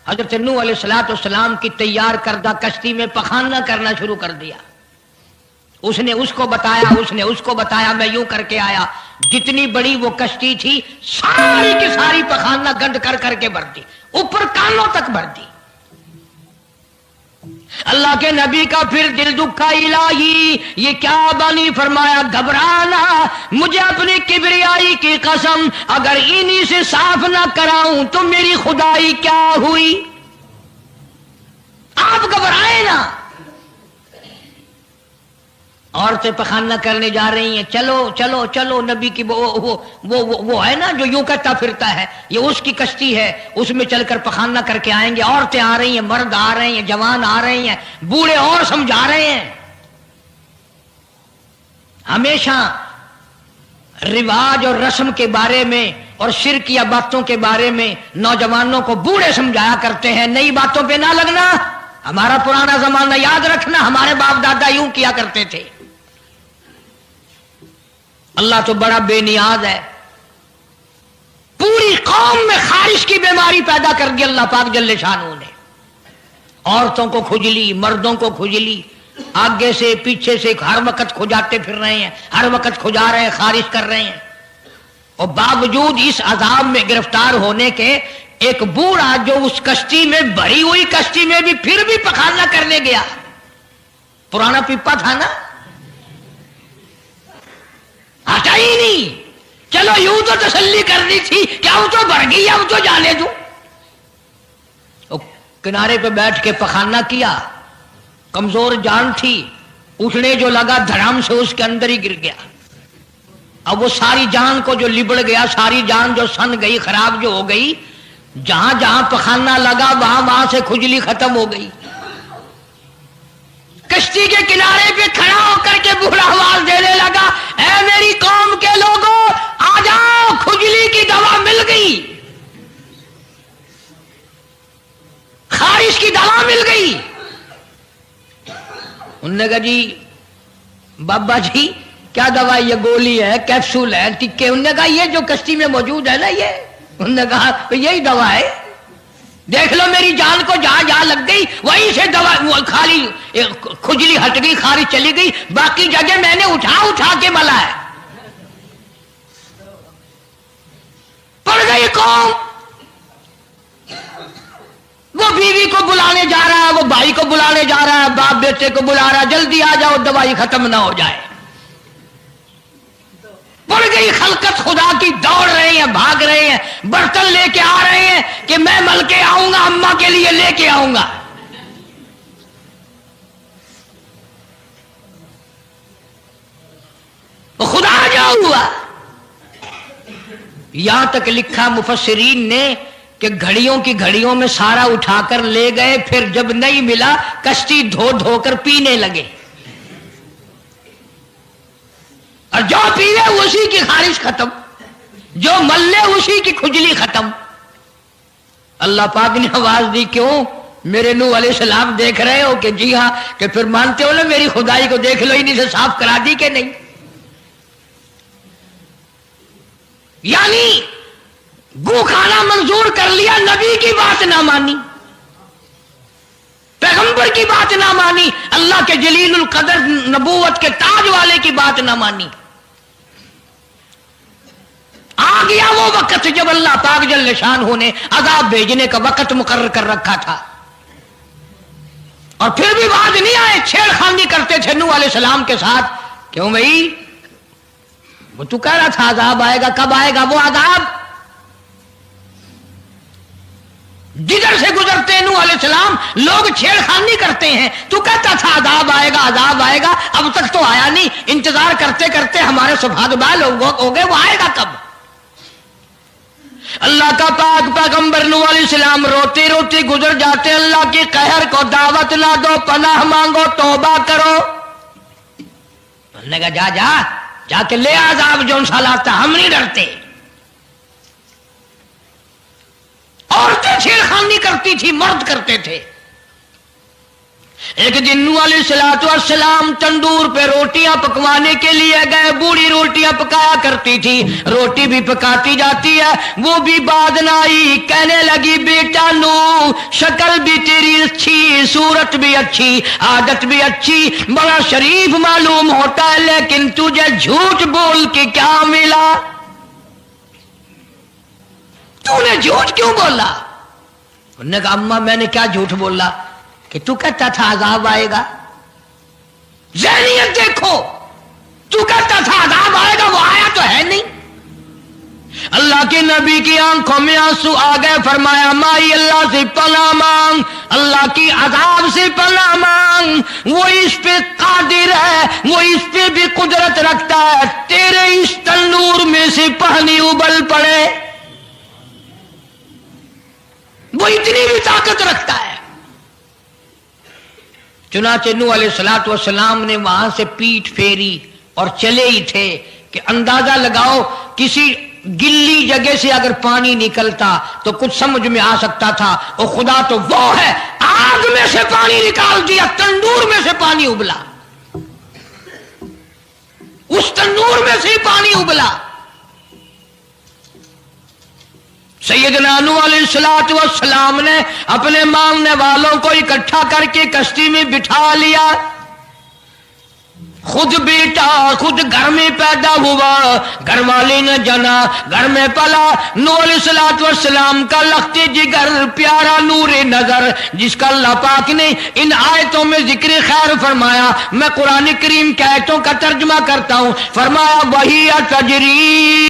حضرت نوح علیہ السلام کی تیار کردہ کشتی میں پخانہ کرنا شروع کر دیا. اس نے اس کو بتایا میں یوں کر کے آیا. جتنی بڑی وہ کشتی تھی ساری کی ساری پخانہ گند کر کر کے بھر دی, اوپر کانوں تک بھر دی. اللہ کے نبی کا پھر دل دکھا, الہی یہ کیا بانی. فرمایا گھبرانا, مجھے اپنی کبریائی کی قسم اگر انہی سے صاف نہ کراؤں تو میری خدائی کیا ہوئی. آپ گھبرائے نا. عورتیں پخانہ کرنے جا رہی ہیں, چلو چلو چلو. نبی کی وہ ہے نا جو یوں کہتا پھرتا ہے, یہ اس کی کشتی ہے, اس میں چل کر پخانہ کر کے آئیں گے. عورتیں آ رہی ہیں, مرد آ رہے ہیں, جوان آ رہے ہیں, بوڑھے اور سمجھا رہے ہیں. ہمیشہ رواج اور رسم کے بارے میں اور شرک یا باتوں کے بارے میں نوجوانوں کو بوڑھے سمجھایا کرتے ہیں. نئی باتوں پہ نہ لگنا, ہمارا پرانا زمانہ یاد رکھنا, ہمارے باپ دادا یوں کیا کرتے تھے. اللہ تو بڑا بے نیاز ہے. پوری قوم میں خارش کی بیماری پیدا کر دی اللہ پاک جل شانہ نے. عورتوں کو کھجلی, مردوں کو کھجلی, آگے سے پیچھے سے ہر وقت کھجاتے پھر رہے ہیں, ہر وقت کھجا رہے ہیں, خارش کر رہے ہیں. اور باوجود اس عذاب میں گرفتار ہونے کے ایک بوڑھا جو اس کشتی میں بھری ہوئی کشتی میں بھی پھر بھی پخانہ کرنے گیا. پرانا پیپا تھا نا, ہٹا ہی نہیں. چلو یوں تو تسلی کرنی تھی کہ اب تو بھر گئی, اب تو جانے دوں. کنارے پہ بیٹھ کے پخانہ کیا, کمزور جان تھی, اٹھنے جو لگا دھڑام سے اس کے اندر ہی گر گیا. اب وہ ساری جان کو جو لبڑ گیا, ساری جان جو سن گئی, خراب جو ہو گئی, جہاں جہاں پخانہ لگا وہاں سے کھجلی ختم ہو گئی. کشتی کے کنارے پہ کھڑا ہو کر کے بوڑھا آواز دینے لگا, اے میری قوم کے لوگوں آ جاؤ, کھجلی کی دوا مل گئی, خارش کی دوا مل گئی. انہوں نے کہا جی بابا جی کیا دوا, یہ گولی ہے, کیپسول ہے, ٹکے. انہوں نے کہا یہ جو کشتی میں موجود ہے نا یہ. انہوں نے کہا یہی دوا ہے, دیکھ لو میری جان کو جہاں جہاں لگ گئی وہیں سے دوا خالی کھجلی ہٹ گئی, خارش چلی گئی, باقی جگہ میں نے اٹھا کے ملا ہے. پڑ گئی قوم. وہ بیوی کو بلانے جا رہا ہے, وہ بھائی کو بلانے جا رہا ہے, باپ بیٹے کو بلا رہا ہے, جلدی آ جاؤ دوائی ختم نہ ہو جائے. پڑ گئی خلقت خدا کی, دوڑ رہے ہیں, بھاگ رہے ہیں, برتن لے کے آ رہے ہیں کہ میں مل کے آؤں گا, اماں کے لیے لے کے آؤں گا. خدا جو ہوا. یہاں تک لکھا مفسرین نے کہ گھڑیوں کی گھڑیوں میں سارا اٹھا کر لے گئے, پھر جب نہیں ملا کشتی دھو دھو کر پینے لگے, اور جو پیوے اسی کی خارش ختم, جو ملے اسی کی کھجلی ختم. اللہ پاک نے آواز دی, کیوں میرے نوح علیہ السلام دیکھ رہے ہو؟ کہ جی ہاں. کہ پھر مانتے ہو نا میری خدائی کو, دیکھ لو انہیں سے صاف کرا دی کہ نہیں. یعنی گو کھانا منظور کر لیا, نبی کی بات نہ مانی, پیغمبر کی بات نہ مانی, اللہ کے جلیل القدر نبوت کے تاج والے کی بات نہ مانی. آ گیا وہ وقت جب اللہ پاک جل شانہ نے عذاب بھیجنے کا وقت مقرر کر رکھا تھا, اور پھر بھی باز نہیں آئے. چھیڑ خانی کرتے تھے نوح علیہ السلام کے ساتھ. کیوں بھائی, وہ تو کہہ رہا تھا عذاب آئے گا, کب آئے گا وہ عذاب؟ جدھر سے گزرتے نوح علیہ السلام لوگ چھیڑ خانی کرتے ہیں. تو کہتا تھا عذاب آئے گا, عذاب آئے گا, اب تک تو آیا نہیں. انتظار کرتے کرتے ہمارے سبحان بال ہو گئے, وہ آئے گا کب؟ اللہ کا پاک پیغمبر نوح علیہ السلام روتے روتے گزر جاتے. اللہ کے قہر کو دعوت نہ دو, پناہ مانگو, توبہ کرو. انہوں نے کہا جا جا کے لے عذاب جو سال آتا, ہم نہیں ڈرتے. عورتیں چھیڑخانی کرتی تھی, مرد کرتے تھے. ایک دن نوح علیہ السلام تندور پہ روٹیاں پکوانے کے لیے گئے. بوڑھی روٹیاں پکایا کرتی تھی, روٹی بھی پکاتی جاتی ہے, وہ بھی بعد نہ آئی. کہنے لگی بیٹا نوح, شکل بھی تیری اچھی, صورت بھی اچھی, عادت بھی اچھی, بڑا شریف معلوم ہوتا ہے, لیکن تجھے جھوٹ بول کے کیا ملا؟ تو نے جھوٹ کیوں بولا؟ انہوں نے کہا اماں میں نے کیا جھوٹ بولا کہ تو کہتا تھا عذاب آئے گا. ذہنیت دیکھو, تو کہتا تھا عذاب آئے گا, وہ آیا تو ہے نہیں. اللہ کے نبی کی آنکھوں میں آنسو آ گئے. فرمایا مائی اللہ سے پناہ مانگ, اللہ کی عذاب سے پناہ مانگ, وہ اس پہ قادر ہے, وہ اس پہ بھی قدرت رکھتا ہے. تیرے اس تنور میں سے پانی ابل پڑے, وہ اتنی بھی طاقت رکھتا ہے. چنانچہ نوح علیہ السلام نے وہاں سے پیٹھ پھیری اور چلے ہی تھے کہ اندازہ لگاؤ کسی گلی جگہ سے اگر پانی نکلتا تو کچھ سمجھ میں آ سکتا تھا. اور خدا تو وہ ہے, آگ میں سے پانی نکال دیا, تندور میں سے پانی ابلا, اس تندور میں سے پانی ابلا. سیدنا نوح علیہ السلام نے اپنے ماننے والوں کو اکٹھا کر کے کشتی میں بٹھا لیا. خود بیٹا خود گھر میں پیدا ہوا, گھر والے نے جنا, گھر میں پلا. نوح علیہ السلام کا لخت جگر, پیارا نور نظر, جس کا اللہ پاک نے ان آیتوں میں ذکر خیر فرمایا. میں قرآن کریم کی آیتوں کا ترجمہ کرتا ہوں. فرمایا وہی تجری